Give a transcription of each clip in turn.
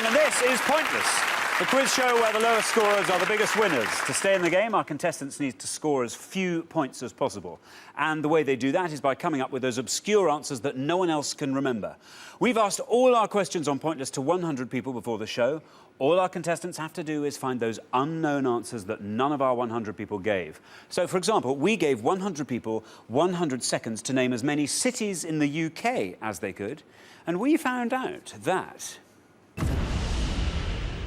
everyone, and this is Pointless, the quiz show where the lowest scorers are the biggest winners. To stay in the game, our contestants need to score as few points as possible. And the way they do that is by coming up with those obscure answers that no one else can remember. We've asked all our questions on Pointless to 100 people before the show. All our contestants have to do is find those unknown answers that none of our 100 people gave. So, for example, we gave 100 people 100 seconds to name as many cities in the UK as they could, and we found out that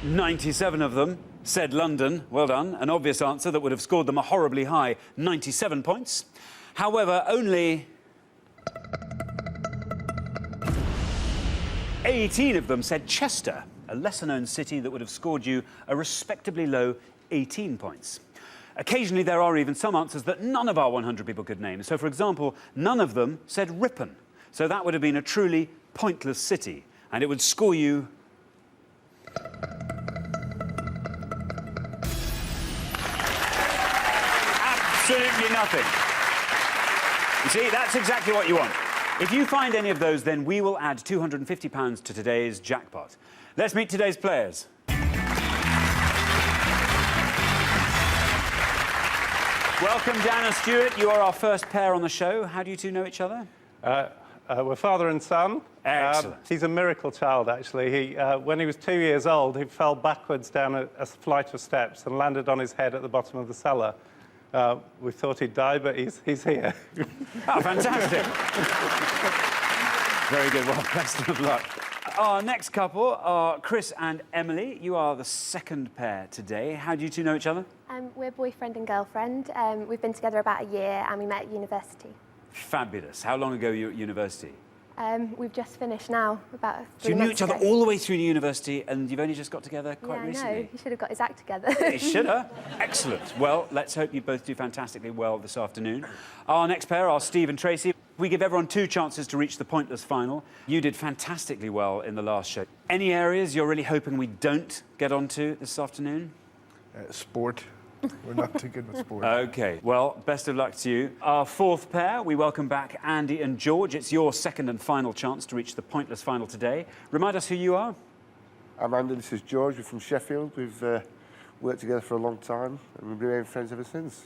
97 of them said London. Well done. An obvious answer that would have scored them a horribly high 97 points. However, only 18 of them said Chester, a lesser-known city that would have scored you a respectably low 18 points. Occasionally, there are even some answers that none of our 100 people could name. So, for example, none of them said Ripon. So that would have been a truly pointless city, and it would score you absolutely nothing. You see, that's exactly what you want. If you find any of those, then we will add £250 to today's jackpot. Let's meet today's players. Welcome, Dan and Stuart. You are our first pair on the show. How do you two know each other? We're father and son. Excellent. He's a miracle child, actually. When he was 2 years old, he fell backwards down a flight of steps and landed on his head at the bottom of the cellar. We thought he'd die, but he's here. Oh, fantastic. Very good. Well, best of luck. Our next couple are Chris and Emily. You are the second pair today. How do you two know each other? We're boyfriend and girlfriend. We've been together about a year and we met at university. Fabulous. How long ago were you at university? We've just finished now, about 3 months So you knew each other ago. all the way through university and you've only just got together quite recently? Yeah, no, he should have got his act together. He should have. Excellent. Well, let's hope you both do fantastically well this afternoon. Our next pair are Steve and Tracy. We give everyone 2 chances to reach the Pointless final. You did fantastically well in the last show. Any areas you're really hoping we don't get onto this afternoon? Sport. We're not too good with sport. OK. Well, best of luck to you. Our fourth pair, we welcome back Andy and George. It's your second and final chance to reach the Pointless final today. Remind us who you are. I'm Andy, this is George. We're from Sheffield. We've worked together for a long time and we've been friends ever since.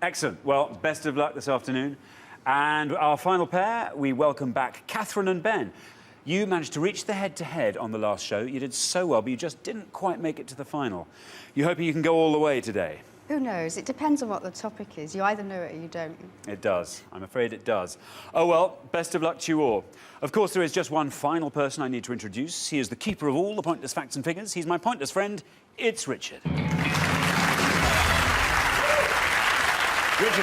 Excellent. Well, best of luck this afternoon. And our final pair, we welcome back Catherine and Ben. You managed to reach the head-to-head on the last show. You did so well, but you just didn't quite make it to the final. You hoping you can go all the way today? Who knows? It depends on what the topic is. You either know it or you don't. It does. I'm afraid it does. Oh, well, best of luck to you all. Of course, there is just one final person I need to introduce. He is the keeper of all the pointless facts and figures. He's my pointless friend. It's Richard. Richard,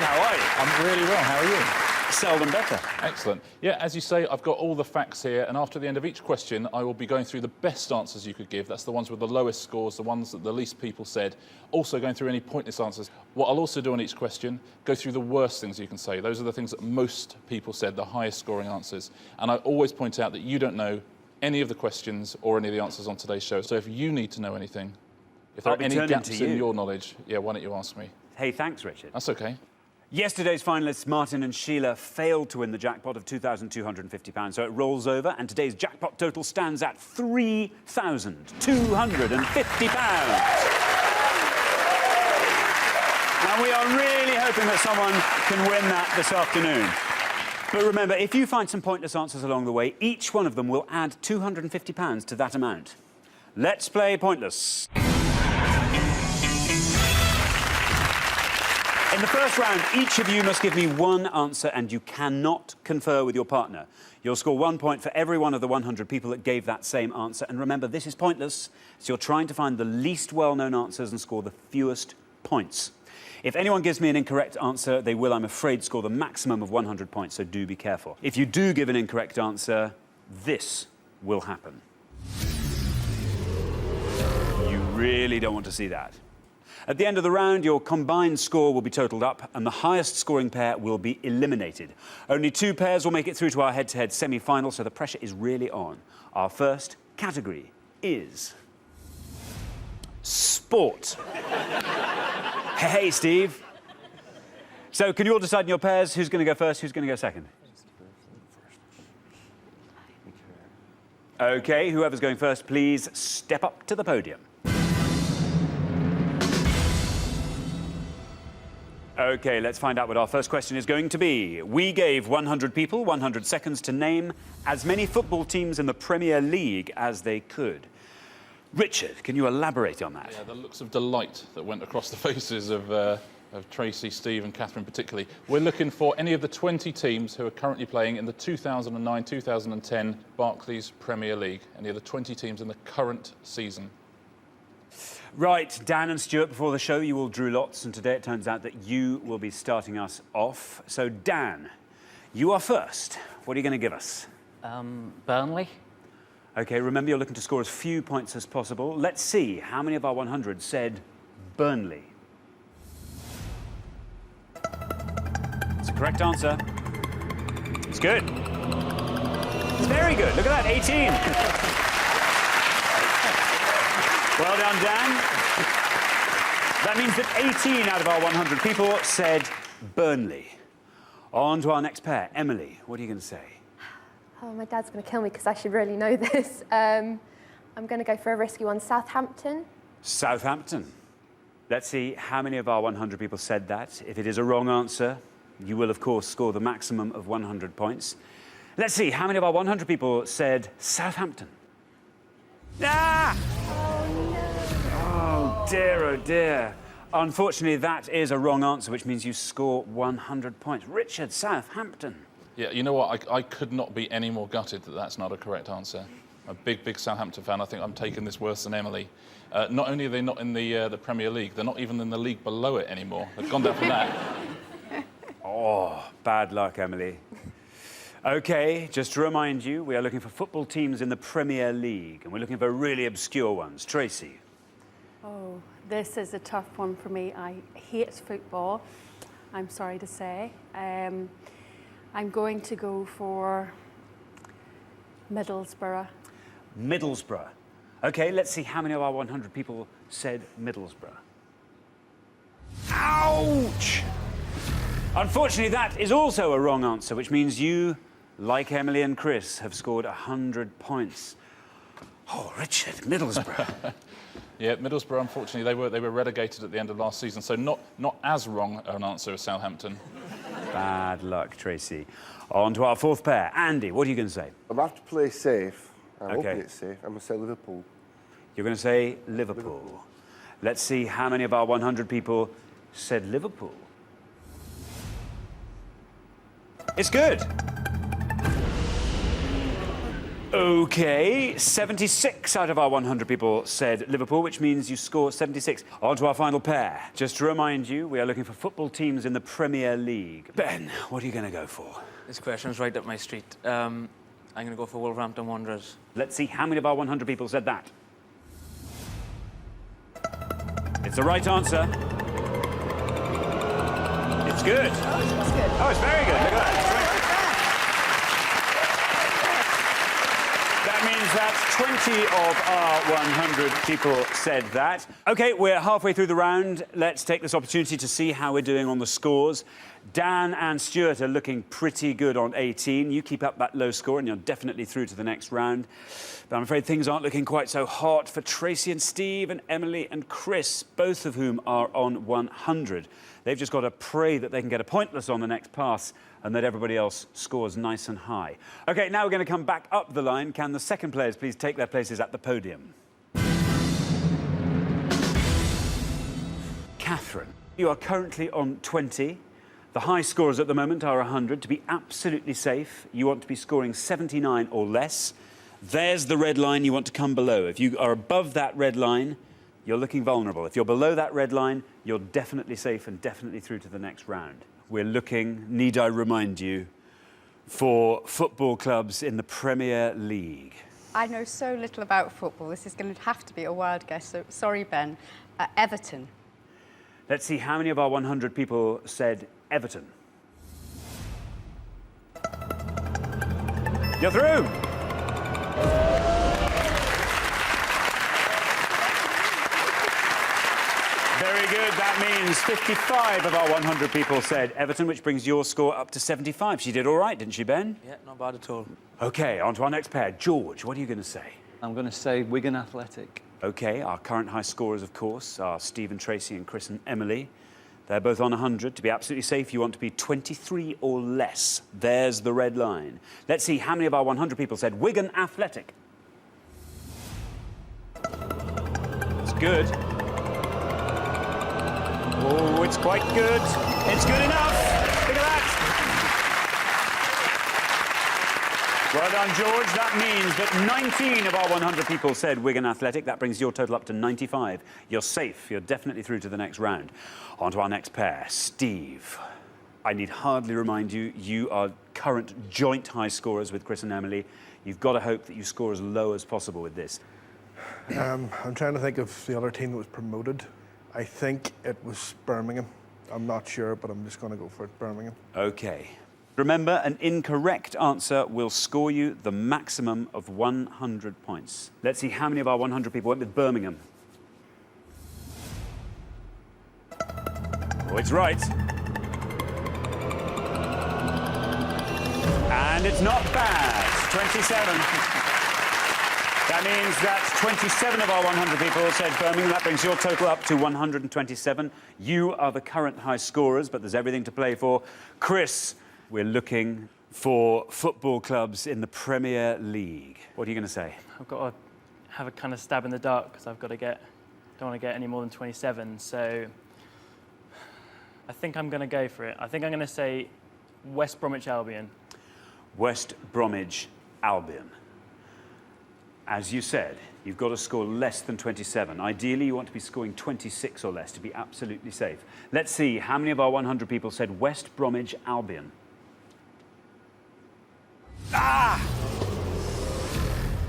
how are you? I'm really well. How are you? Seldom better. Excellent. Yeah, as you say, I've got all the facts here, and after the end of each question, I will be going through the best answers you could give. That's the ones with the lowest scores, the ones that the least people said. Also going through any pointless answers. What I'll also do on each question, go through the worst things you can say. Those are the things that most people said, the highest scoring answers. And I always point out that you don't know any of the questions or any of the answers on today's show. So if you need to know anything, if there are any gaps in your knowledge, yeah, why don't you ask me? Hey, thanks, Richard. That's OK. Yesterday's finalists, Martin and Sheila, failed to win the jackpot of £2,250, so it rolls over, and today's jackpot total stands at £3,250. And we are really hoping that someone can win that this afternoon. But remember, if you find some pointless answers along the way, each one of them will add £250 to that amount. Let's play Pointless. In the first round, each of you must give me one answer and you cannot confer with your partner. You'll score 1 point for every one of the 100 people that gave that same answer. And remember, this is pointless, so you're trying to find the least well-known answers and score the fewest points. If anyone gives me an incorrect answer, they will, I'm afraid, score the maximum of 100 points, so do be careful. If you do give an incorrect answer, this will happen. You really don't want to see that. At the end of the round, your combined score will be totalled up and the highest scoring pair will be eliminated. Only 2 pairs will make it through to our head-to-head semi-final, so the pressure is really on. Our first category is sport. Hey, Steve. So can you all decide in your pairs who's going to go first, who's going to go second? OK, whoever's going first, please step up to the podium. OK, let's find out what our first question is going to be. We gave 100 people 100 seconds to name as many football teams in the Premier League as they could. Richard, can you elaborate on that? Yeah, the looks of delight that went across the faces of Tracy, Steve and Catherine particularly. We're looking for any of the 20 teams who are currently playing in the 2009-2010 Barclays Premier League. Any of the 20 teams in the current season. Right, Dan and Stuart, before the show, you all drew lots, and today it turns out that you will be starting us off. So, Dan, you are first. What are you going to give us? Burnley. OK, remember you're looking to score as few points as possible. Let's see how many of our 100 said Burnley. It's a correct answer. It's good. It's very good. Look at that, 18. Well done, Dan. That means that 18 out of our 100 people said Burnley. On to our next pair. Emily, what are you going to say? Oh, my dad's going to kill me because I should really know this. I'm going to go for a risky one. Southampton. Southampton. Let's see how many of our 100 people said that. If it is a wrong answer, you will, of course, score the maximum of 100 points. Let's see how many of our 100 people said Southampton. Ah! Oh, dear, oh, dear. Unfortunately, that is a wrong answer, which means you score 100 points. Richard, Southampton. Yeah, you know what? I could not be any more gutted that that's not a correct answer. I'm a big, big Southampton fan. I think I'm taking this worse than Emily. Not only are they not in the Premier League, they're not even in the league below it anymore. They've gone down from that. Oh, bad luck, Emily. OK, just to remind you, we are looking for football teams in the Premier League, and we're looking for really obscure ones. Tracy. Oh, this is a tough one for me. I hate football, I'm sorry to say. I'm going to go for Middlesbrough. Middlesbrough. OK, let's see how many of our 100 people said Middlesbrough. Ouch! Unfortunately, that is also a wrong answer, which means you, like Emily and Chris, have scored 100 points. Oh, Richard, Middlesbrough. Yeah, Middlesbrough, unfortunately, they were relegated at the end of last season, so not as wrong an answer as Southampton. Bad luck, Tracy. On to our fourth pair. Andy, what are you going to say? I'm going to have to play safe. I'm OK. hoping it's safe. I'm going to say Liverpool. You're going to say Liverpool. Let's see how many of our 100 people said Liverpool. It's good. OK, 76 out of our 100 people said Liverpool, which means you score 76. On to our final pair. Just to remind you, we are looking for football teams in the Premier League. Ben, what are you going to go for? This question's right up my street. I'm going to go for Wolverhampton Wanderers. Let's see how many of our 100 people said that. It's the right answer. It's good. Oh, it's good. Oh, it's very good. Look at that. That means that 20 of our 100 people said that. OK, we're halfway through the round. Let's take this opportunity to see how we're doing on the scores. Dan and Stuart are looking pretty good on 18. You keep up that low score and you're definitely through to the next round. But I'm afraid things aren't looking quite so hot for Tracy and Steve and Emily and Chris, both of whom are on 100. They've just got to pray that they can get a pointless on the next pass and that everybody else scores nice and high. OK, now we're going to come back up the line. Can the second players please take their places at the podium? Catherine, you are currently on 20. The high scores at the moment are 100. To be absolutely safe, you want to be scoring 79 or less. There's the red line you want to come below. If you are above that red line, you're looking vulnerable. If you're below that red line, you're definitely safe and definitely through to the next round. We're looking, need I remind you, for football clubs in the Premier League. I know so little about football. This is going to have to be a wild guess, so sorry, Ben. Everton. Let's see how many of our 100 people said Everton. You're through. Very good. That means 55 of our 100 people said Everton, which brings your score up to 75. She did all right, didn't she, Ben? Yeah, not bad at all. OK, on to our next pair. George, what are you going to say? I'm going to say Wigan Athletic. OK, our current high scorers, of course, are Stephen Tracy and Chris and Emily. They're both on 100. To be absolutely safe, you want to be 23 or less. There's the red line. Let's see how many of our 100 people said Wigan Athletic. It's good. Oh, it's quite good. It's good enough. Look at that. Well done, George. That means that 19 of our 100 people said Wigan Athletic. That brings your total up to 95. You're safe. You're definitely through to the next round. On to our next pair. Steve, I need hardly remind you, you are current joint high scorers with Chris and Emily. You've got to hope that you score as low as possible with this. I'm trying to think of the other team that was promoted. I think it was Birmingham. I'm not sure, but I'm just going to go for it, Birmingham. OK. Remember, an incorrect answer will score you the maximum of 100 points. Let's see how many of our 100 people went with Birmingham. Oh, it's right. And it's not bad. 27. That means that 27 of our 100 people said Birmingham. That brings your total up to 127. You are the current high scorers, but there's everything to play for. Chris, we're looking for football clubs in the Premier League. What are you going to say? I've got to have a kind of stab in the dark because I've got to don't want to get any more than 27. So I think I'm going to go for it. I think I'm going to say West Bromwich Albion. West Bromwich Albion. As you said, you've got to score less than 27. Ideally, you want to be scoring 26 or less to be absolutely safe. Let's see how many of our 100 people said West Bromwich Albion. Ah!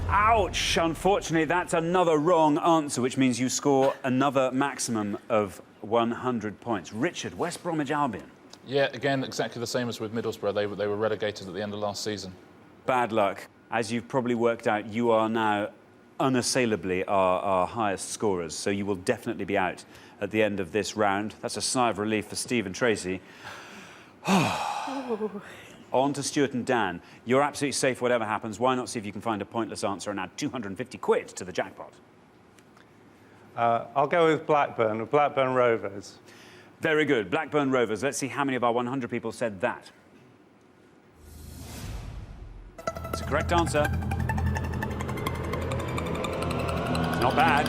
Ouch! Unfortunately, that's another wrong answer, which means you score another maximum of 100 points. Richard, West Bromwich Albion. Yeah, again, exactly the same as with Middlesbrough. They were relegated at the end of last season. Bad luck. As you've probably worked out, you are now unassailably our highest scorers, so you will definitely be out at the end of this round. That's a sigh of relief for Steve and Tracy. On to Stuart and Dan. You're absolutely safe whatever happens. Why not see if you can find a pointless answer and add 250 quid to the jackpot? I'll go with Blackburn Rovers. Very good. Blackburn Rovers. Let's see how many of our 100 people said that. It's a correct answer. It's not bad.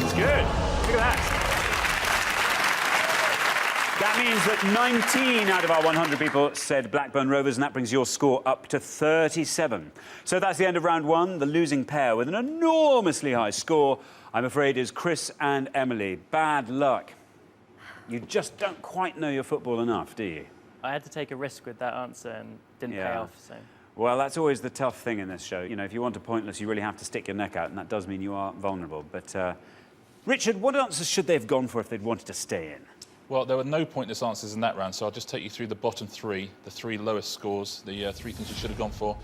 It's good. Look at that. That means that 19 out of our 100 people said Blackburn Rovers, and that brings your score up to 37. So that's the end of round one. The losing pair with an enormously high score, I'm afraid, is Chris and Emily. Bad luck. You just don't quite know your football enough, do you? I had to take a risk with that answer and didn't pay off, so... Well, that's always the tough thing in this show. You know, if you want a pointless, you really have to stick your neck out, and that does mean you are vulnerable. But, Richard, what answers should they have gone for if they'd wanted to stay in? Well, there were no pointless answers in that round, so I'll just take you through the bottom three, the three lowest scores, the three things you should have gone for.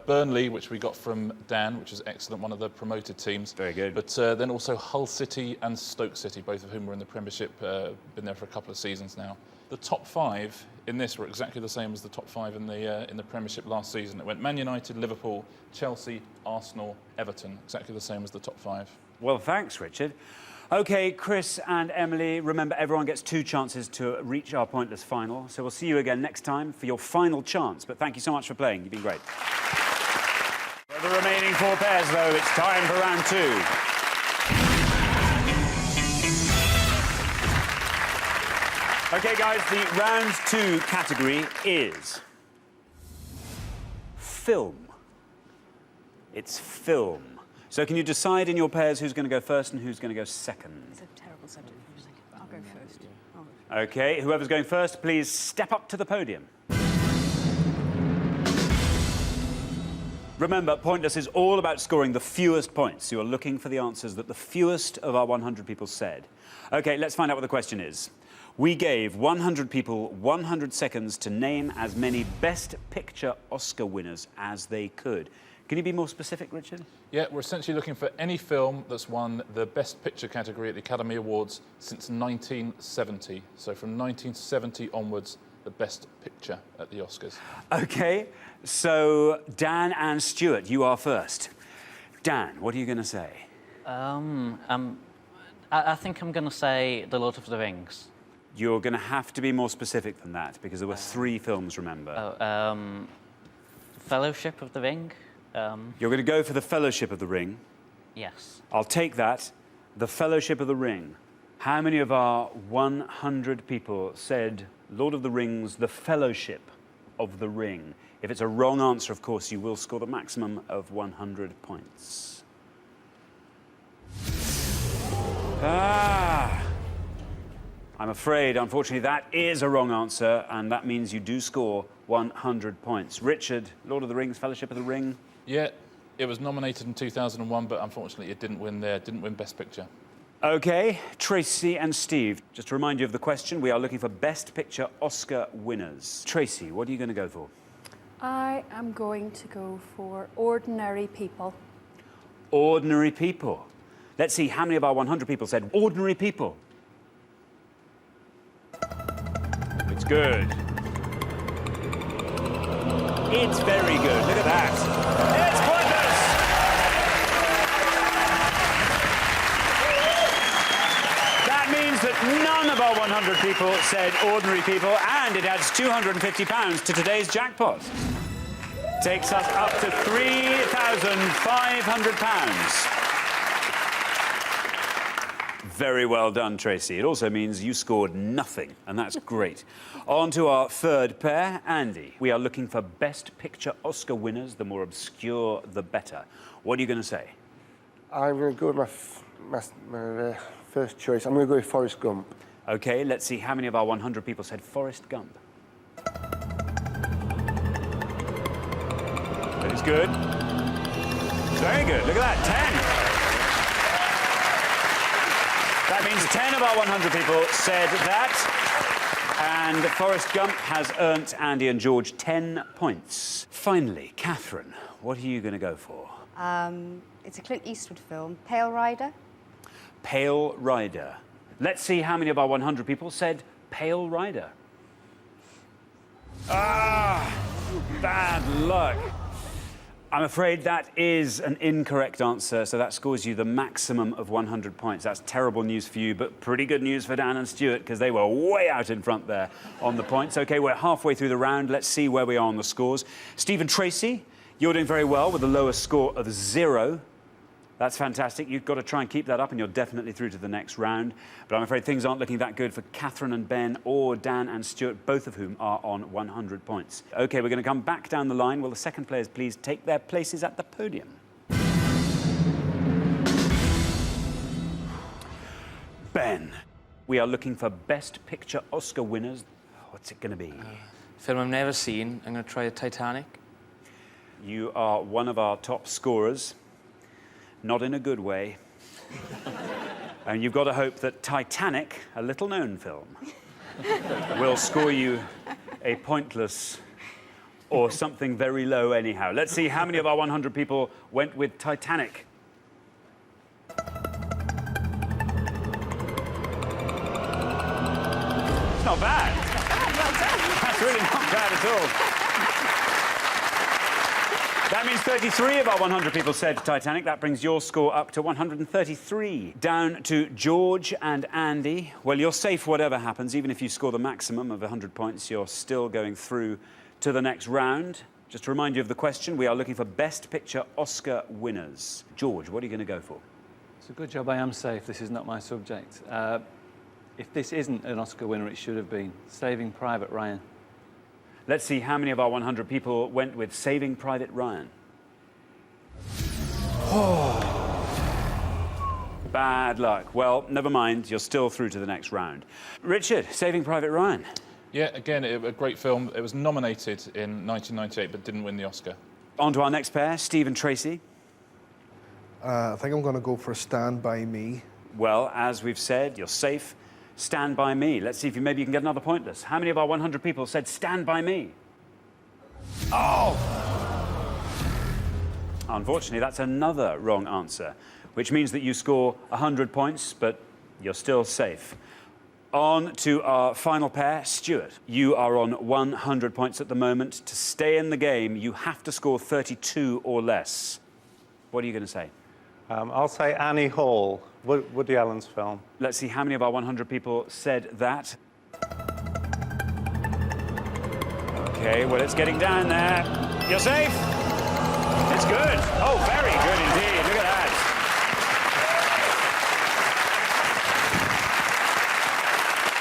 Burnley, which we got from Dan, which is excellent, one of the promoted teams. Very good. But then also Hull City and Stoke City, both of whom were in the Premiership, been there for a couple of seasons now. The top five in this were exactly the same as the top five in the Premiership last season. It went Man United, Liverpool, Chelsea, Arsenal, Everton, exactly the same as the top five. Well, thanks, Richard. OK, Chris and Emily, remember, everyone gets 2 chances to reach our pointless final. So we'll see you again next time for your final chance. But thank you so much for playing. You've been great. For the remaining 4 pairs, though, it's time for round 2. OK, guys, the round 2 category is film. It's film. So can you decide in your pairs who's going to go first and who's going to go second? It's a terrible subject for a second. I'll go first. OK, whoever's going first, please step up to the podium. Remember, Pointless is all about scoring the fewest points. You are looking for the answers that the fewest of our 100 people said. OK, let's find out what the question is. We gave 100 people 100 seconds to name as many Best Picture Oscar winners as they could. Can you be more specific, Richard? Yeah, we're essentially looking for any film that's won the Best Picture category at the Academy Awards since 1970. So from 1970 onwards, the Best Picture at the Oscars. OK, so Dan and Stuart, you are first. Dan, what are you going to say? I think I'm going to say The Lord of the Rings. You're going to have to be more specific than that, because there were 3 films, remember. Fellowship of the Ring. You're going to go for The Fellowship of the Ring. Yes. I'll take that. The Fellowship of the Ring. How many of our 100 people said Lord of the Rings, The Fellowship of the Ring? If it's a wrong answer, of course, you will score the maximum of 100 points. I'm afraid, unfortunately, that is a wrong answer, and that means you do score 100 points. Richard, Lord of the Rings, Fellowship of the Ring? Yeah, it was nominated in 2001, but unfortunately it didn't win there, didn't win Best Picture. OK, Tracy and Steve, just to remind you of the question, we are looking for Best Picture Oscar winners. Tracy, what are you going to go for? I am going to go for Ordinary People. Ordinary People. Let's see how many of our 100 people said Ordinary People. It's good. It's very good. Look at that. It's pointless! That means that none of our 100 people said Ordinary People, and it adds £250 to today's jackpot. Takes us up to £3,500. Very well done, Tracy. It also means you scored nothing, and that's great. On to our third pair. Andy, we are looking for Best Picture Oscar winners. The more obscure, the better. What are you going to say? I'm going to go with my first choice. I'm going to go with Forrest Gump. OK, let's see how many of our 100 people said Forrest Gump. That is good. Very good. Look at that, 10. That means 10 of our 100 people said that. And Forrest Gump has earned Andy and George 10 points. Finally, Catherine, what are you going to go for? It's a Clint Eastwood film, Pale Rider. Pale Rider. Let's see how many of our 100 people said Pale Rider. Bad luck. I'm afraid that is an incorrect answer, so that scores you the maximum of 100 points. That's terrible news for you, but pretty good news for Dan and Stuart, because they were way out in front there on the points. OK, we're halfway through the round. Let's see where we are on the scores. Steve and Tracy, you're doing very well with the lowest score of 0. That's fantastic. You've got to try and keep that up, and you're definitely through to the next round. But I'm afraid things aren't looking that good for Catherine and Ben or Dan and Stuart, both of whom are on 100 points. OK, we're going to come back down the line. Will the second players please take their places at the podium? Ben, we are looking for Best Picture Oscar winners. What's it going to be? Film I've never seen. I'm going to try Titanic. You are one of our top scorers. Not in a good way. And you've got to hope that Titanic, a little-known film, will score you a pointless or something very low anyhow. Let's see how many of our 100 people went with Titanic. It's not bad. That's really not bad at all. That means 33 of our 100 people said Titanic. That brings your score up to 133. Down to George and Andy. Well, you're safe whatever happens. Even if you score the maximum of 100 points, you're still going through to the next round. Just to remind you of the question, we are looking for Best Picture Oscar winners. George, what are you going to go for? It's a good job I am safe. This is not my subject. If this isn't an Oscar winner, it should have been. Saving Private Ryan. Let's see how many of our 100 people went with Saving Private Ryan. Bad luck. Well, never mind. You're still through to the next round. Richard, Saving Private Ryan. Yeah, again, a great film. It was nominated in 1998, but didn't win the Oscar. On to our next pair, Steve and Tracy. I think I'm going to go for Stand By Me. Well, as we've said, you're safe. Stand By Me. Let's see if maybe you can get another pointless. How many of our 100 people said Stand By Me? Oh! Unfortunately, that's another wrong answer, which means that you score 100 points, but you're still safe. On to our final pair. Stuart, you are on 100 points at the moment. To stay in the game, you have to score 32 or less. What are you going to say? I'll say Annie Hall, Woody Allen's film. Let's see how many of our 100 people said that. OK, well, it's getting down there. You're safe? It's good. Oh, very good indeed. Look at that.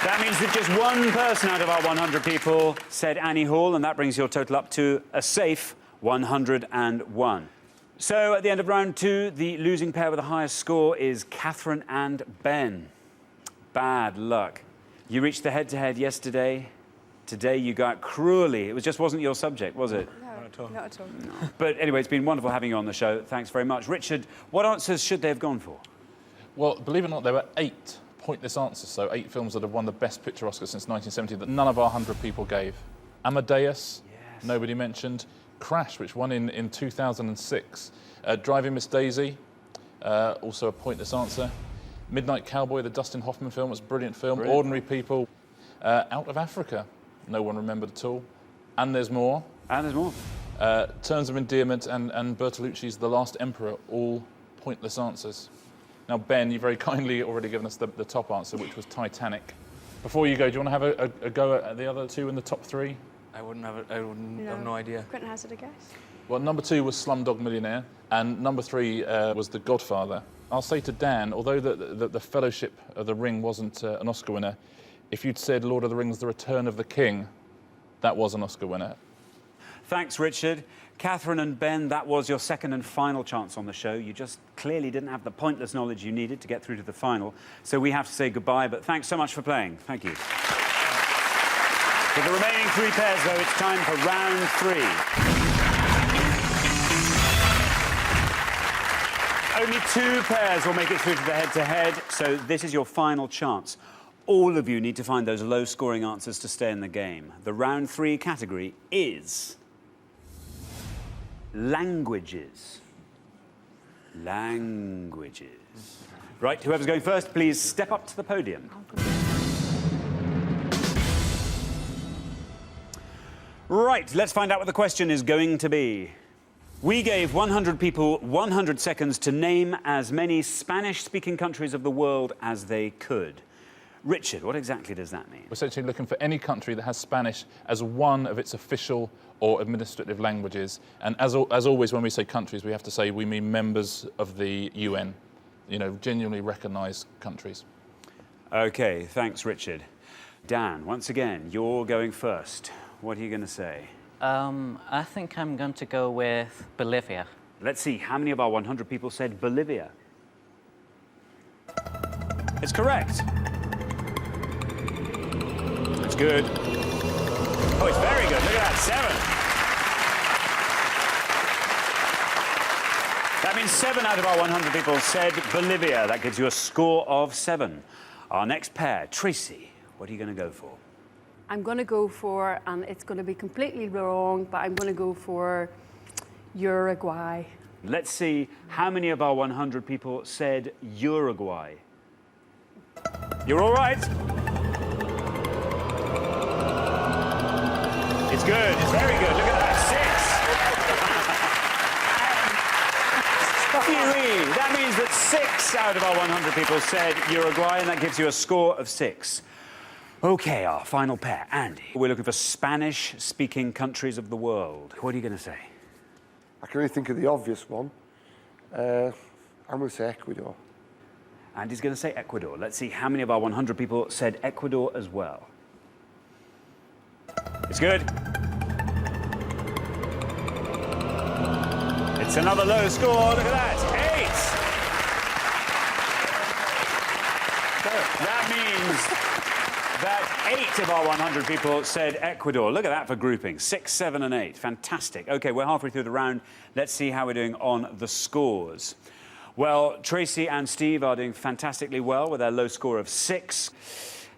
That means that just one person out of our 100 people said Annie Hall, and that brings your total up to a safe 101. So at the end of round 2, the losing pair with the highest score is Catherine and Ben. Bad luck. You reached the head-to-head yesterday. Today you got cruelly. It just wasn't your subject, was it? No, not at all. Not at all. But anyway, it's been wonderful having you on the show. Thanks very much. Richard, what answers should they have gone for? Well, believe it or not, there were 8 pointless answers, so 8 films that have won the Best Picture Oscar since 1970 that none of our 100 people gave. Amadeus, yes. Nobody mentioned. Crash, which won in 2006. Driving Miss Daisy, also a pointless answer. Midnight Cowboy, the Dustin Hoffman film, was a brilliant film. Brilliant. Ordinary People. Out of Africa, no one remembered at all. And There's More. And There's More. Terms of Endearment and Bertolucci's The Last Emperor, all pointless answers. Now, Ben, you very kindly already given us the top answer, which was Titanic. Before you go, do you want to have a go at the other 2 in the top 3? I wouldn't have no idea. Couldn't hazard a guess. Well, number 2 was Slumdog Millionaire, and number 3 was The Godfather. I'll say to Dan, although the Fellowship of the Ring wasn't an Oscar winner, if you'd said Lord of the Rings, The Return of the King, that was an Oscar winner. Thanks, Richard. Catherine and Ben, that was your second and final chance on the show. You just clearly didn't have the pointless knowledge you needed to get through to the final. So we have to say goodbye, but thanks so much for playing. Thank you. For the remaining 3 pairs, though, it's time for round 3. Only 2 pairs will make it through to the head-to-head, so this is your final chance. All of you need to find those low-scoring answers to stay in the game. The round 3 category is languages. Languages. Right, whoever's going first, please step up to the podium. Right, let's find out what the question is going to be. We gave 100 people 100 seconds to name as many Spanish-speaking countries of the world as they could. Richard, what exactly does that mean? We're essentially looking for any country that has Spanish as one of its official or administrative languages. And as always, when we say countries, we have to say we mean members of the UN, you know, genuinely recognised countries. OK, thanks, Richard. Dan, once again, you're going first. What are you going to say? I think I'm going to go with Bolivia. Let's see, how many of our 100 people said Bolivia? It's correct. It's good. Oh, it's very good. Look at that, 7. That means 7 out of our 100 people said Bolivia. That gives you a score of 7. Our next pair, Tracy, what are you going to go for? I'm going to go for, and it's going to be completely wrong, but I'm going to go for Uruguay. Let's see how many of our 100 people said Uruguay. You're all right. It's good. It's very good. Look at that. 6. That means that 6 out of our 100 people said Uruguay, and that gives you a score of 6. OK, our final pair. Andy, we're looking for Spanish-speaking countries of the world. What are you going to say? I can only think of the obvious one. I'm going to say Ecuador. Andy's going to say Ecuador. Let's see how many of our 100 people said Ecuador as well. It's good. It's another low score. Look at that. 8. That means that 8 of our 100 people said Ecuador. Look at that for grouping. 6, 7, and 8. Fantastic. OK, we're halfway through the round. Let's see how we're doing on the scores. Well, Tracy and Steve are doing fantastically well with their low score of 6.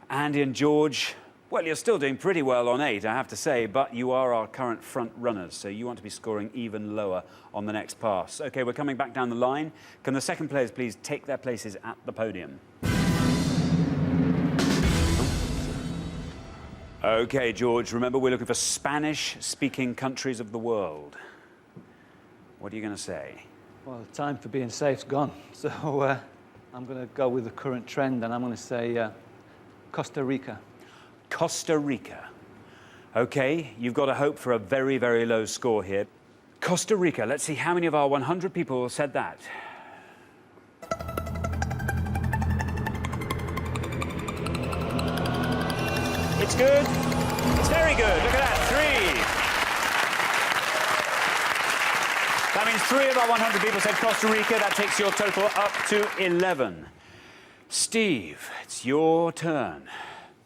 Andy and George, Well, you're still doing pretty well on 8, I have to say, but you are our current front runners, so you want to be scoring even lower on the next pass. OK, we're coming back down the line. Can the second players please take their places at the podium? OK, George, remember we're looking for Spanish-speaking countries of the world. What are you going to say? Well, the time for being safe's gone, so I'm going to go with the current trend, and I'm going to say Costa Rica. Costa Rica. OK, you've got to hope for a very, very low score here. Costa Rica, let's see how many of our 100 people said that. It's good. It's very good. Look at that, 3. That means 3 of our 100 people said Costa Rica. That takes your total up to 11. Steve, it's your turn.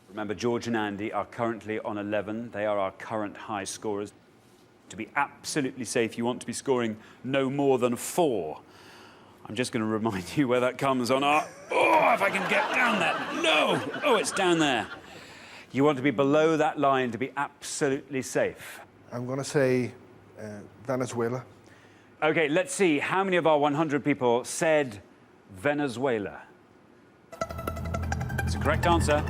Remember, George and Andy are currently on 11. They are our current high scorers. To be absolutely safe, you want to be scoring no more than 4. I'm just going to remind you where that comes on our... Oh, if I can get down that. No! Oh, it's down there. You want to be below that line to be absolutely safe. I'm going to say Venezuela. OK, let's see. How many of our 100 people said Venezuela? It's a correct answer.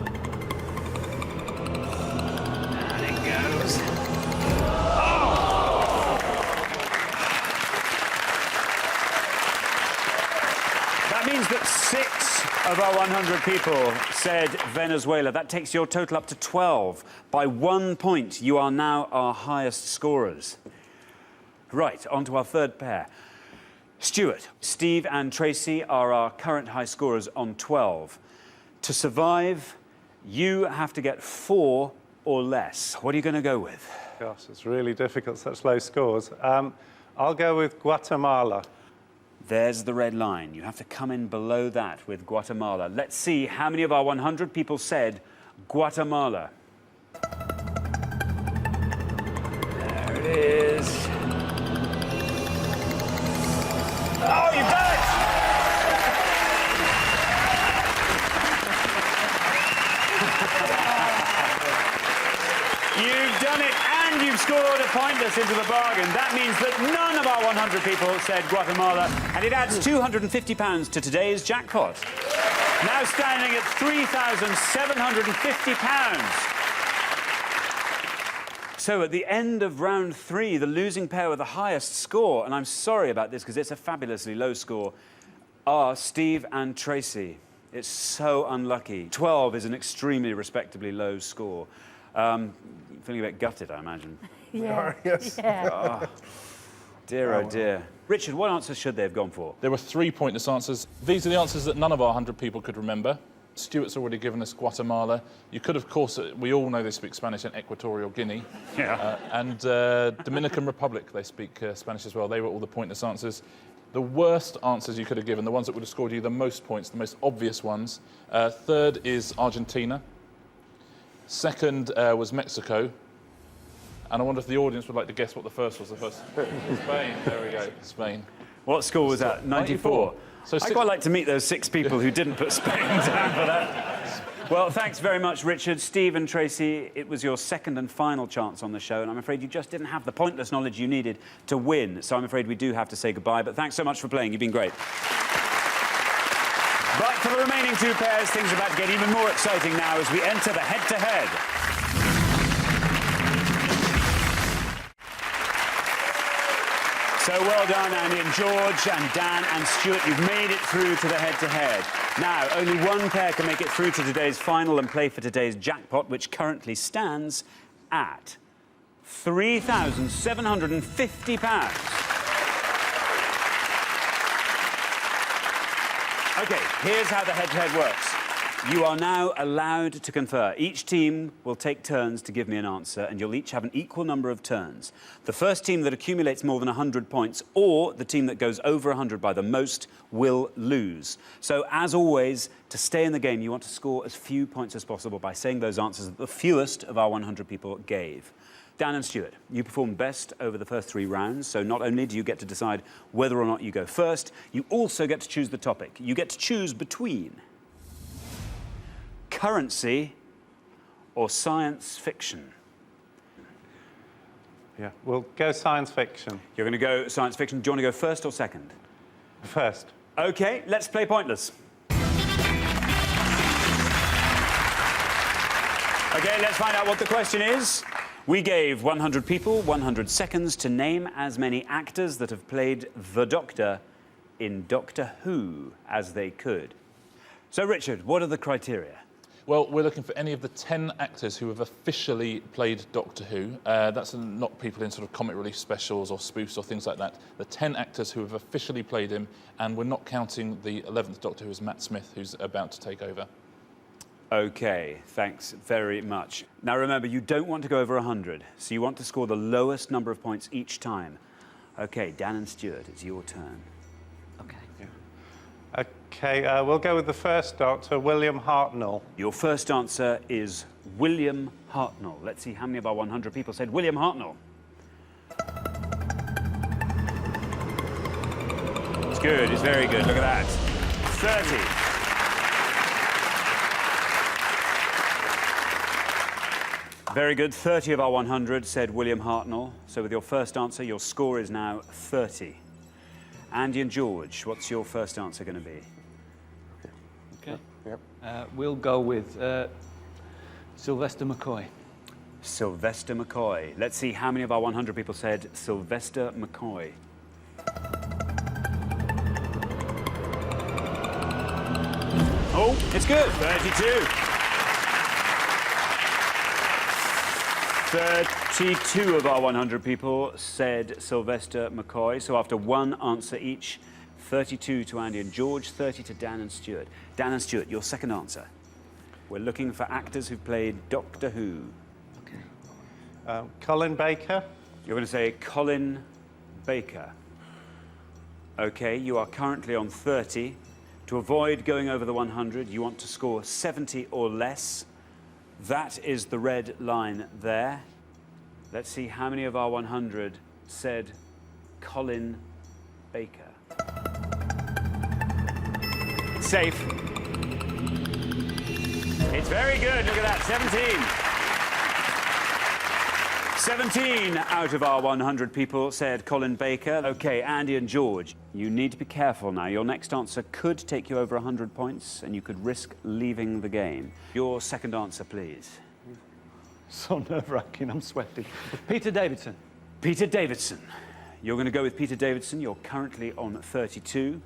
And it goes. Oh! That means that 6 of our 100 people said Venezuela. That takes your total up to 12. By 1 point, you are now our highest scorers. Right, on to our third pair. Stuart, Steve and Tracy are our current high scorers on 12. To survive, you have to get 4 or less. What are you going to go with? Gosh, it's really difficult, such low scores. I'll go with Guatemala. There's the red line. You have to come in below that with Guatemala. Let's see how many of our 100 people said Guatemala. There it is. Oh, you've done it! You've done it, and you've scored a pointless into the bargain. That means that none of our 100 people said Guatemala, and it adds £250 to today's jackpot. Now standing at £3,750. So at the end of round 3, the losing pair with the highest score, and I'm sorry about this because it's a fabulously low score, are Steve and Tracy. It's so unlucky. 12 is an extremely respectably low score. Feeling a bit gutted, I imagine. Yeah. Yes. Yeah. Oh, dear, oh dear. Richard, what answers should they have gone for? There were 3 pointless answers. These are the answers that none of our 100 people could remember. Stuart's already given us Guatemala. You could, of course, we all know they speak Spanish in Equatorial Guinea. Yeah. And Dominican Republic, they speak Spanish as well. They were all the pointless answers. The worst answers you could have given, the ones that would have scored you the most points, the most obvious ones. Third is Argentina. Second was Mexico. And I wonder if the audience would like to guess what the first was. The first, Spain. There we go, Spain. What score was that? 94. So I'd quite like to meet those 6 people who didn't put Spain down for that. Well, thanks very much, Richard. Steve and Tracy, it was your second and final chance on the show, and I'm afraid you just didn't have the pointless knowledge you needed to win. So I'm afraid we do have to say goodbye, but thanks so much for playing. You've been great. But for the remaining 2 pairs, things are about to get even more exciting now as we enter the head-to-head. So well done, Andy and George and Dan and Stuart. You've made it through to the head-to-head. Now, only 1 pair can make it through to today's final and play for today's jackpot, which currently stands at £3,750. OK, here's how the head-to-head works. You are now allowed to confer. Each team will take turns to give me an answer, and you'll each have an equal number of turns. The first team that accumulates more than 100 points, or the team that goes over 100 by the most, will lose. So, as always, to stay in the game, you want to score as few points as possible by saying those answers that the fewest of our 100 people gave. Dan and Stuart, you performed best over the first 3 rounds, so not only do you get to decide whether or not you go first, you also get to choose the topic. You get to choose between currency or science fiction? Yeah, we'll go science fiction. You're going to go science fiction. Do you want to go first or second? First. OK, let's play Pointless. OK, let's find out what the question is. We gave 100 people 100 seconds to name as many actors that have played the Doctor in Doctor Who as they could. So, Richard, what are the criteria? Well, we're looking for any of the 10 actors who have officially played Doctor Who. That's not people in sort of comic relief specials or spoofs or things like that. The 10 actors who have officially played him, and we're not counting the 11th Doctor, who is Matt Smith, who's about to take over. OK, thanks very much. Now, remember, you don't want to go over 100, so you want to score the lowest number of points each time. OK, Dan and Stuart, it's your turn. OK, we'll go with the first Doctor, William Hartnell. Your first answer is William Hartnell. Let's see how many of our 100 people said William Hartnell. It's good, it's very good. Look at that. 30. Very good. 30 of our 100 said William Hartnell. So with your first answer, your score is now 30. Andy and George, what's your first answer going to be? OK. Yep. We'll go with Sylvester McCoy. Sylvester McCoy. Let's see how many of our 100 people said Sylvester McCoy. Oh, it's good. 32. 32 of our 100 people said Sylvester McCoy. So after one answer each, 32 to Andy and George, 30 to Dan and Stuart. Dan and Stuart, your second answer. We're looking for actors who've played Doctor Who. Colin Baker. You're going to say Colin Baker. OK, you are currently on 30. To avoid going over the 100, you want to score 70 or less. That is the red line there. Let's see how many of our 100 said Colin Baker. It's safe. It's very good. Look at that. 17 out of our 100 people said Colin Baker. OK, Andy and George, you need to be careful now. Your next answer could take you over 100 points, and you could risk leaving the game. Your second answer, please. So nerve-wracking, I'm sweating. Peter Davidson. Peter Davidson. You're going to go with Peter Davidson. You're currently on 32.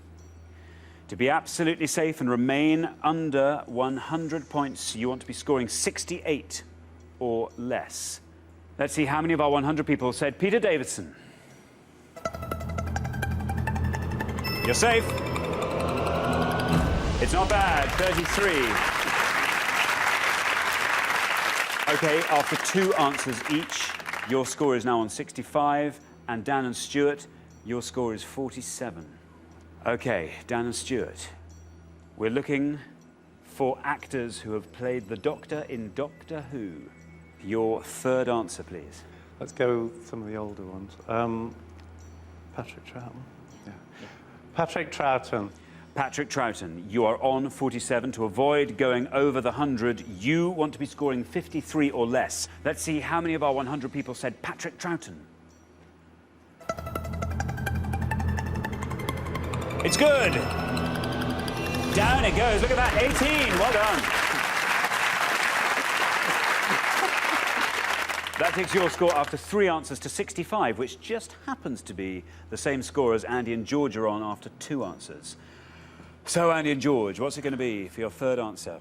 To be absolutely safe and remain under 100 points, you want to be scoring 68 or less. Let's see how many of our 100 people said Peter Davidson. You're safe. It's not bad. 33. OK, after two answers each, your score is now on 65. And Dan and Stuart, your score is 47. OK, Dan and Stuart, we're looking for actors who have played the Doctor in Doctor Who. Your third answer, please. Let's go with some of the older ones. Patrick Troughton. Yeah. Patrick Troughton. Patrick Troughton, you are on 47. To avoid going over the 100, you want to be scoring 53 or less. Let's see how many of our 100 people said Patrick Troughton. It's good. Down it goes. Look at that. 18. Well done. That takes your score after three answers to 65, which just happens to be the same score as Andy and George are on after two answers. So, Andy and George, what's it going to be for your third answer?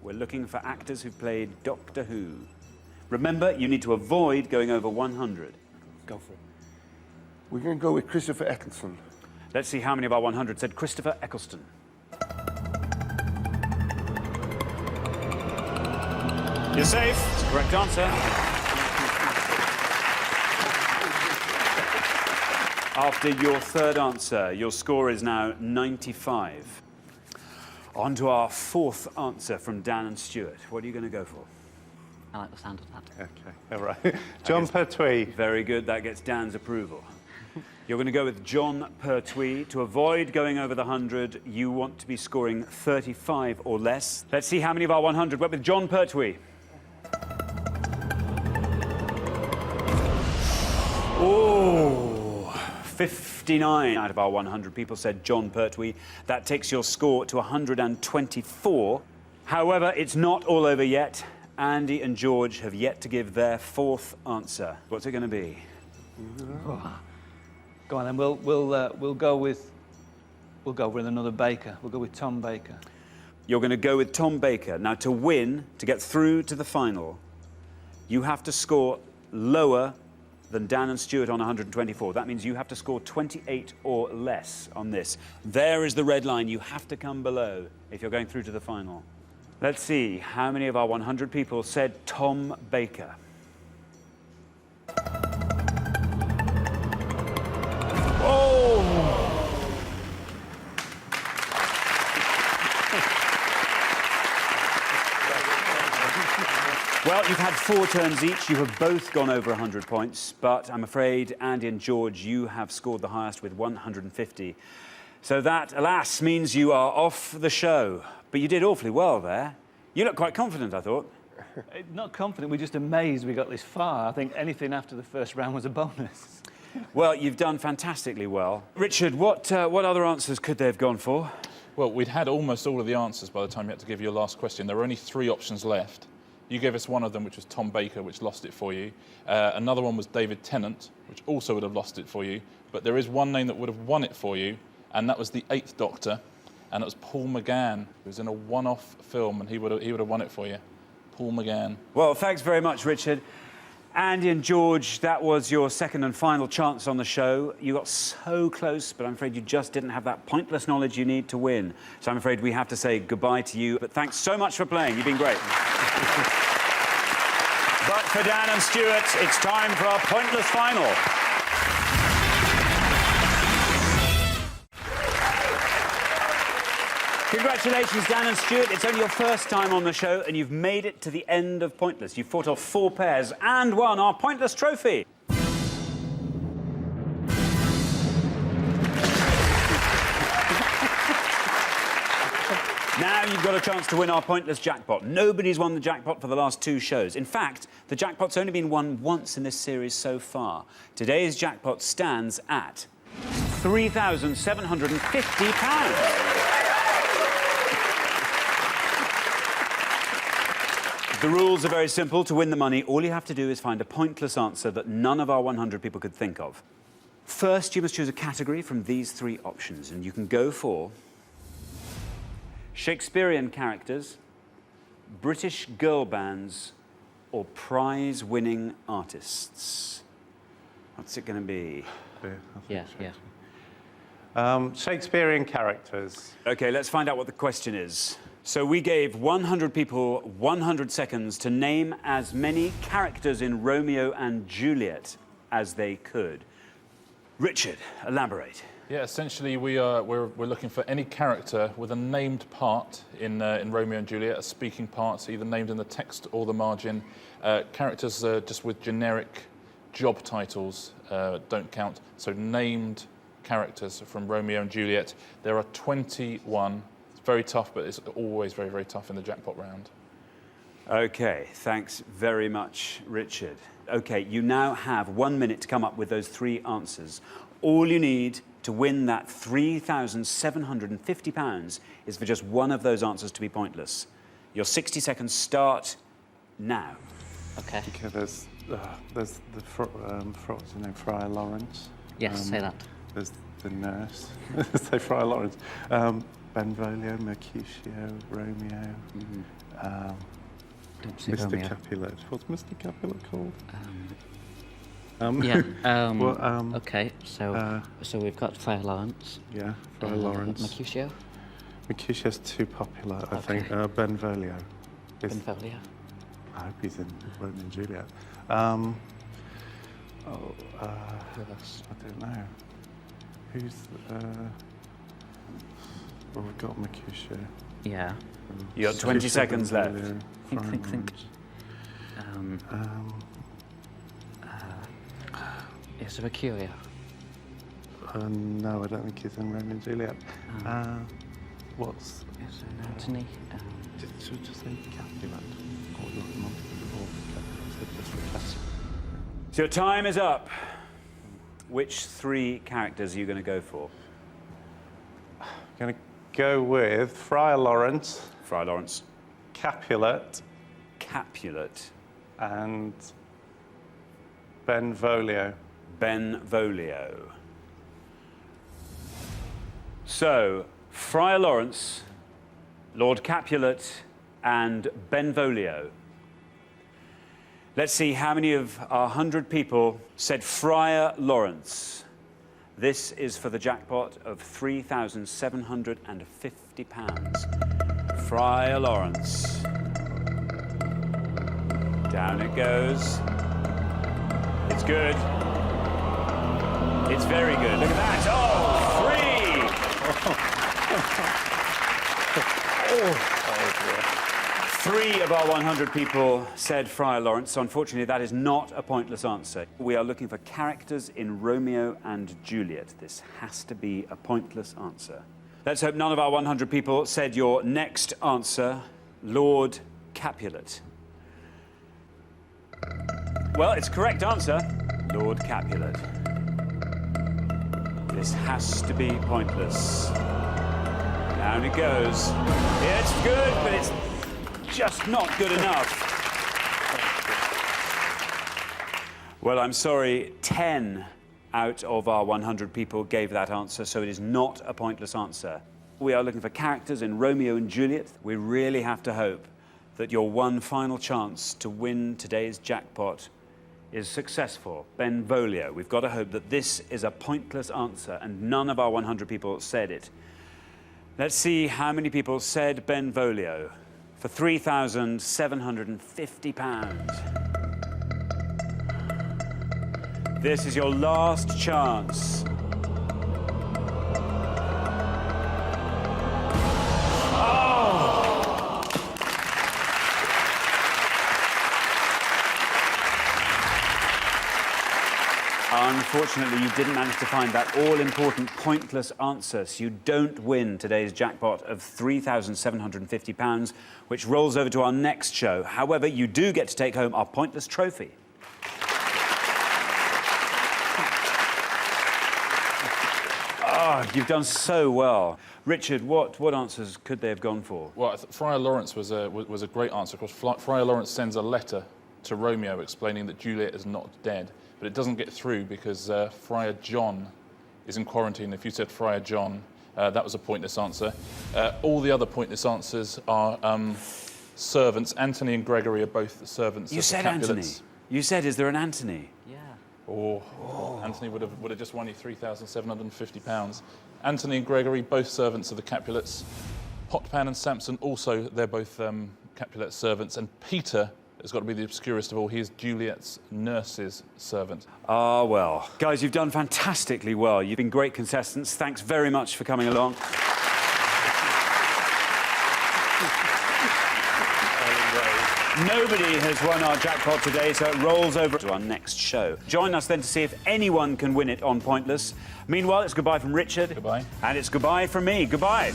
We're looking for actors who've played Doctor Who. Remember, you need to avoid going over 100. Go for it. We're going to go with Christopher Eccleston. Let's see how many of our 100 said Christopher Eccleston. You're safe. It's the correct answer. After your third answer, your score is now 95. On to our fourth answer from Dan and Stuart. What are you going to go for? I like the sound of that. OK, all right. John Pertwee. Very good. That gets Dan's approval. You're going to go with John Pertwee. To avoid going over the 100, you want to be scoring 35 or less. Let's see how many of our 100 went with John Pertwee. Oh, 59 out of our 100 people said John Pertwee. That takes your score to 124. However, it's not all over yet. Andy and George have yet to give their fourth answer. What's it going to be? Go on, then. We'll go with another Baker. We'll go with Tom Baker. You're going to go with Tom Baker. Now, to win, to get through to the final, you have to score lower than Dan and Stuart on 124. That means you have to score 28 or less on this. There is the red line. You have to come below if you're going through to the final. Let's see how many of our 100 people said Tom Baker. Oh! Well, you've had 4 turns each. You have both gone over 100 points, but I'm afraid, Andy and George, you have scored the highest with 150. So that, alas, means you are off the show. But you did awfully well there. You look quite confident, I thought. Not confident, we're just amazed we got this far. I think anything after the first round was a bonus. Well, you've done fantastically well. Richard, what other answers could they have gone for? Well, we'd had almost all of the answers by the time you had to give your last question. There were only 3 options left. You gave us one of them, which was Tom Baker, which lost it for you. Another one was David Tennant, which also would have lost it for you. But there is one name that would have won it for you, and that was the 8th Doctor, and it was Paul McGann, who was in a one-off film, and he would have won it for you. Paul McGann. Well, thanks very much, Richard. Andy and George, that was your second and final chance on the show. You got so close, but I'm afraid you just didn't have that pointless knowledge you need to win. So I'm afraid we have to say goodbye to you. But thanks so much for playing. You've been great. But for Dan and Stuart, it's time for our pointless final. Congratulations, Dan and Stuart. It's only your first time on the show, and you've made it to the end of Pointless. You've fought off 4 pairs and won our Pointless trophy. Now you've got a chance to win our Pointless jackpot. Nobody's won the jackpot for the last 2 shows. In fact, the jackpot's only been won once in this series so far. Today's jackpot stands at £3,750. The rules are very simple. To win the money, all you have to do is find a pointless answer that none of our 100 people could think of. First, you must choose a category from these 3 options, and you can go for Shakespearean characters, British girl bands, or prize-winning artists. What's it going to be? Yeah. Shakespearean characters. OK, let's find out what the question is. So we gave 100 people 100 seconds to name as many characters in Romeo and Juliet as they could. Richard, elaborate. Yeah, essentially we're looking for any character with a named part in Romeo and Juliet, a speaking part, either named in the text or the margin. Characters just with generic job titles don't count. So named characters from Romeo and Juliet. There are 21. Very tough, but it's always very, very tough in the jackpot round. OK, thanks very much, Richard. OK, you now have 1 minute to come up with those 3 answers. All you need to win that £3,750 is for just one of those answers to be pointless. Your 60 seconds start now. OK. Okay, there's the what's his name, Friar Lawrence. Yes, say that. There's the nurse. Say Friar Lawrence. Benvolio, Mercutio, Romeo, Mr. Romeo. Capulet. What's Mr. Capulet called? OK, so we've got Friar Lawrence. Yeah, Friar Lawrence. Mercutio. Mercutio's too popular, I think. Benvolio. Benvolio. I hope he's in Romeo and Juliet. Who else? I don't know. Who's... well, we've got Mercutio. Yeah. You got 20 seconds left. Think. Is there Mercurio? No, I don't think he's in Romeo and Juliet. What's... Is there Antony? Should we just say Capulet? Or just request? So your time is up. Which 3 characters are you going to go for? I'm going to go with Friar Lawrence, Friar Lawrence. Capulet, Capulet. and Benvolio. Benvolio. So, Friar Lawrence, Lord Capulet, and Benvolio. Let's see how many of our 100 people said Friar Lawrence. This is for the jackpot of £3,750. Friar Lawrence. Down it goes. It's good. It's very good. Look at that. Oh, 3! 3 of our 100 people said Friar Lawrence, so unfortunately that is not a pointless answer. We are looking for characters in Romeo and Juliet. This has to be a pointless answer. Let's hope none of our 100 people said your next answer, Lord Capulet. Well, it's a correct answer, Lord Capulet. This has to be pointless. Down it goes. Yeah, it's good, but it's just not good enough. Well, I'm sorry, 10 out of our 100 people gave that answer, so it is not a pointless answer. We are looking for characters in Romeo and Juliet. We really have to hope that your one final chance to win today's jackpot is successful. Benvolio. We've got to hope that this is a pointless answer, and none of our 100 people said it. Let's see how many people said Benvolio for £3,750. This is your last chance. Unfortunately, you didn't manage to find that all-important pointless answer, so you don't win today's jackpot of £3,750, which rolls over to our next show. However, you do get to take home our pointless trophy. You've done so well. Richard, what answers could they have gone for? Well, Friar Lawrence was a great answer. Of course, Friar Lawrence sends a letter to Romeo explaining that Juliet is not dead, but it doesn't get through because Friar John is in quarantine. If you said Friar John, that was a pointless answer. All the other pointless answers are servants. Anthony and Gregory are both servants. You said Anthony. You said, is there an Anthony? Yeah. Oh. Anthony would have just won you £3,750. Anthony and Gregory, both servants of the Capulets. Potpan and Samson, also, they're both Capulet servants. And Peter has got to be the obscurest of all. He is Juliet's nurse's servant. Ah, well. Guys, you've done fantastically well. You've been great contestants. Thanks very much for coming along. Nobody has won our jackpot today, so it rolls over to our next show. Join us then to see if anyone can win it on Pointless. Meanwhile, it's goodbye from Richard. Goodbye. And it's goodbye from me. Goodbye.